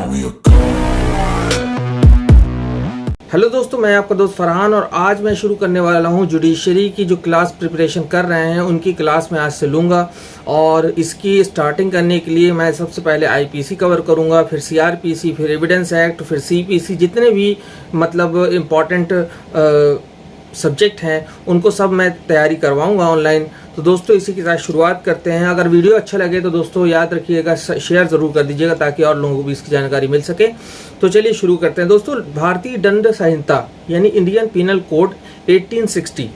Hello दोस्तों, मैं आपका दोस्त फरहान और आज मैं शुरू करने वाला हूं जुडिशरी की जो क्लास प्रिपरेशन कर रहे हैं उनकी क्लास में आज से लूँगा। और इसकी स्टार्टिंग करने के लिए मैं सबसे पहले आईपीसी कवर करूंगा, फिर सीआरपीसी, फिर एविडेंस एक्ट, फिर सीपीसी, जितने भी मतलब इम्पॉर्टेंट सब्जेक्ट हैं उनको सब मैं तैयारी करवाऊंगा ऑनलाइन। तो दोस्तों इसी के साथ शुरुआत करते हैं। अगर वीडियो अच्छा लगे तो दोस्तों याद रखिएगा, शेयर ज़रूर कर दीजिएगा ताकि और लोगों को भी इसकी जानकारी मिल सके। तो चलिए शुरू करते हैं दोस्तों। भारतीय दंड संहिता यानी इंडियन पीनल कोड 1860,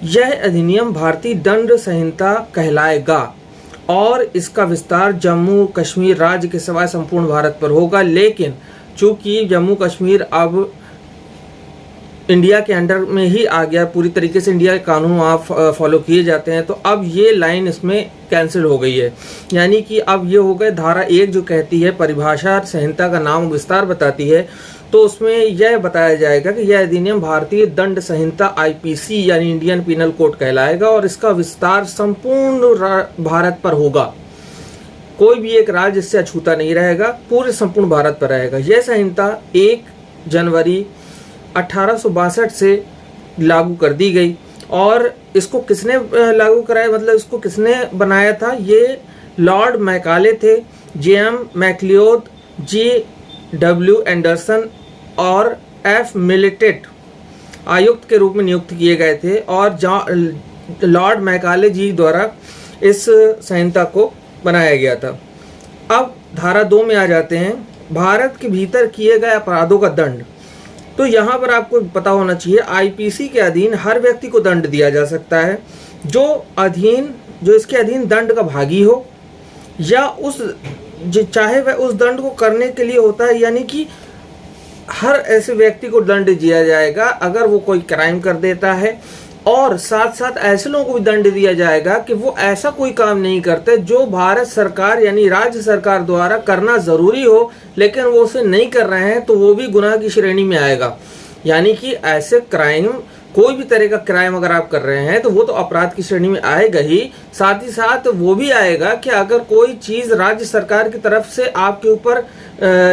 यह अधिनियम भारतीय दंड संहिता कहलाएगा और इसका विस्तार जम्मू कश्मीर राज्य के सिवाय संपूर्ण भारत पर होगा। लेकिन चूंकि जम्मू कश्मीर अब इंडिया के अंडर में ही आ गया, पूरी तरीके से इंडिया के कानून वहाँ फॉलो किए जाते हैं, तो अब ये लाइन इसमें कैंसिल हो गई है। यानी कि अब ये हो गए धारा 1 जो कहती है परिभाषा संहिता का नाम विस्तार बताती है, तो उसमें यह बताया जाएगा कि यह अधिनियम भारतीय दंड संहिता आईपीसी यानी इंडियन पीनल कोड कहलाएगा और इसका विस्तार संपूर्ण भारत पर होगा। कोई भी एक राज्य इससे अछूता नहीं रहेगा, पूरे संपूर्ण भारत पर रहेगा। यह संहिता 1 जनवरी 1862 से लागू कर दी गई। और इसको किसने लागू कराया, मतलब इसको किसने बनाया था? ये लॉर्ड मैकाले थे, जेएम मैक्लियोड, जी.डब्ल्यू. एंडरसन और एफ. मिलिटेट आयुक्त के रूप में नियुक्त किए गए थे और लॉर्ड मैकाले जी द्वारा इस संहिता को बनाया गया था। अब धारा 2 में आ जाते हैं। भारत के भीतर किए गए अपराधों का दंड। तो यहाँ पर आपको पता होना चाहिए आईपीसी के अधीन हर व्यक्ति को दंड दिया जा सकता है जो इसके अधीन दंड का भागी हो या चाहे वह उस दंड को करने के लिए होता है। यानी कि हर ऐसे व्यक्ति को दंड दिया जाएगा अगर वो कोई क्राइम कर देता है, और साथ साथ ऐसे लोगों को भी दंड दिया जाएगा कि वो ऐसा कोई काम नहीं करते जो भारत सरकार यानी राज्य सरकार द्वारा करना जरूरी हो लेकिन वो उसे नहीं कर रहे हैं, तो वो भी गुनाह की श्रेणी में आएगा। यानी कि ऐसे क्राइम, कोई भी तरह का क्राइम अगर आप कर रहे हैं तो वो तो अपराध की श्रेणी में आएगा ही, साथ ही साथ वो भी आएगा कि अगर कोई चीज राज्य सरकार की तरफ से आपके ऊपर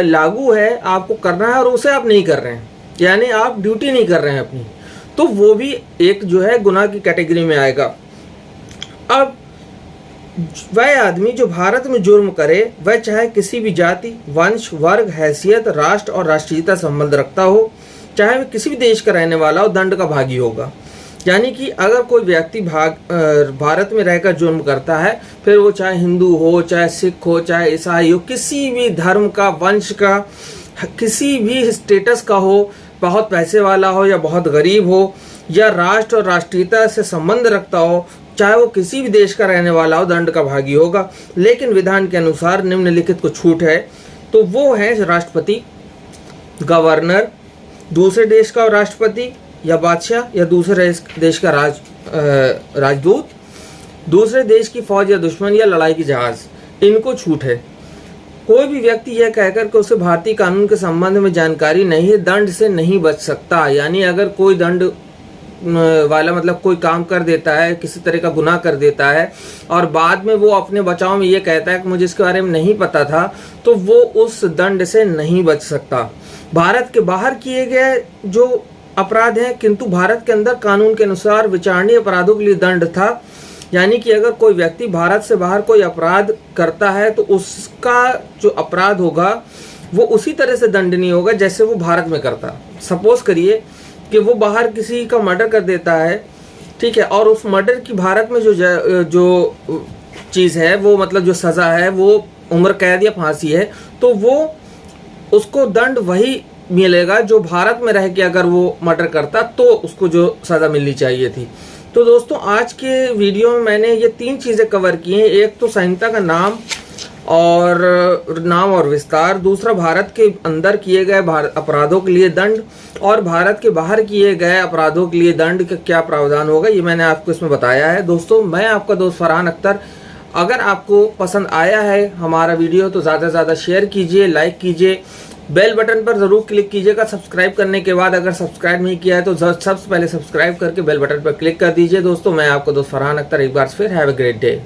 लागू है, आपको करना है और उसे आप नहीं कर रहे हैं, यानी आप ड्यूटी नहीं कर रहे हैं अपनी, तो वो भी एक जो है गुनाह की कैटेगरी में आएगा। अब वह आदमी जो भारत में जुर्म करे वह चाहे किसी भी जाति, वंश, वर्ग, हैसियत, राष्ट्र और राष्ट्रीयता संबंध रखता हो, चाहे वह किसी भी देश का रहने वाला हो, दंड का भागी होगा। यानी कि अगर कोई व्यक्ति भारत में रहकर जुर्म करता है, फिर वो चाहे हिंदू हो, चाहे सिख हो, चाहे ईसाई हो, किसी भी धर्म का, वंश का, किसी भी स्टेटस का हो, बहुत पैसे वाला हो या बहुत गरीब हो, या राष्ट्र और राष्ट्रीयता से संबंध रखता हो, चाहे वो किसी भी देश का रहने वाला हो, दंड का भागी होगा। लेकिन विधान के अनुसार निम्नलिखित को छूट है, तो वो है राष्ट्रपति, गवर्नर, दूसरे देश का राष्ट्रपति या बादशाह या दूसरे देश का राजदूत, दूसरे देश की फौज या दुश्मन या लड़ाई की जहाज, इनको छूट है। कोई भी व्यक्ति यह कहकर कि उसे भारतीय कानून के संबंध में जानकारी नहीं है, दंड से नहीं बच सकता। यानी अगर कोई दंड वाला मतलब कोई काम कर देता है, किसी तरह का गुनाह कर देता है और बाद में वो अपने बचाव में ये कहता है कि मुझे इसके बारे में नहीं पता था, तो वो उस दंड से नहीं बच सकता। भारत के बाहर किए गए जो अपराध हैं, किंतु भारत के अंदर कानून के अनुसार विचारणीय अपराधों के लिए दंड था। यानी कि अगर कोई व्यक्ति भारत से बाहर कोई अपराध करता है तो उसका जो अपराध होगा वो उसी तरह से दंडनीय होगा जैसे वो भारत में करता। सपोज करिए कि वो बाहर किसी का मर्डर कर देता है, ठीक है, और उस मर्डर की भारत में जो चीज़ है वो मतलब जो सज़ा है वो उम्र कैद या फांसी है, तो वो उसको दंड वही मिलेगा जो भारत में रह के अगर वो मर्डर करता तो उसको जो सज़ा मिलनी चाहिए थी। तो दोस्तों आज के वीडियो में मैंने ये 3 चीज़ें कवर की हैं। एक तो संहिता का नाम और विस्तार, दूसरा भारत के अंदर किए गए अपराधों के लिए दंड, और भारत के बाहर किए गए अपराधों के लिए दंड का क्या प्रावधान होगा, ये मैंने आपको इसमें बताया है। दोस्तों मैं आपका दोस्त फरहान अख्तर। अगर आपको पसंद आया है हमारा वीडियो तो ज़्यादा से ज़्यादा शेयर कीजिए, लाइक कीजिए, बेल बटन पर ज़रूर क्लिक कीजिएगा। सब्सक्राइब करने के बाद अगर सब्सक्राइब नहीं किया है तो सबसे पहले सब्सक्राइब करके बेल बटन पर क्लिक कर दीजिए। दोस्तों मैं आपका दोस्त फरहान अख्तर एक बार फिर हैव अ ग्रेट डे।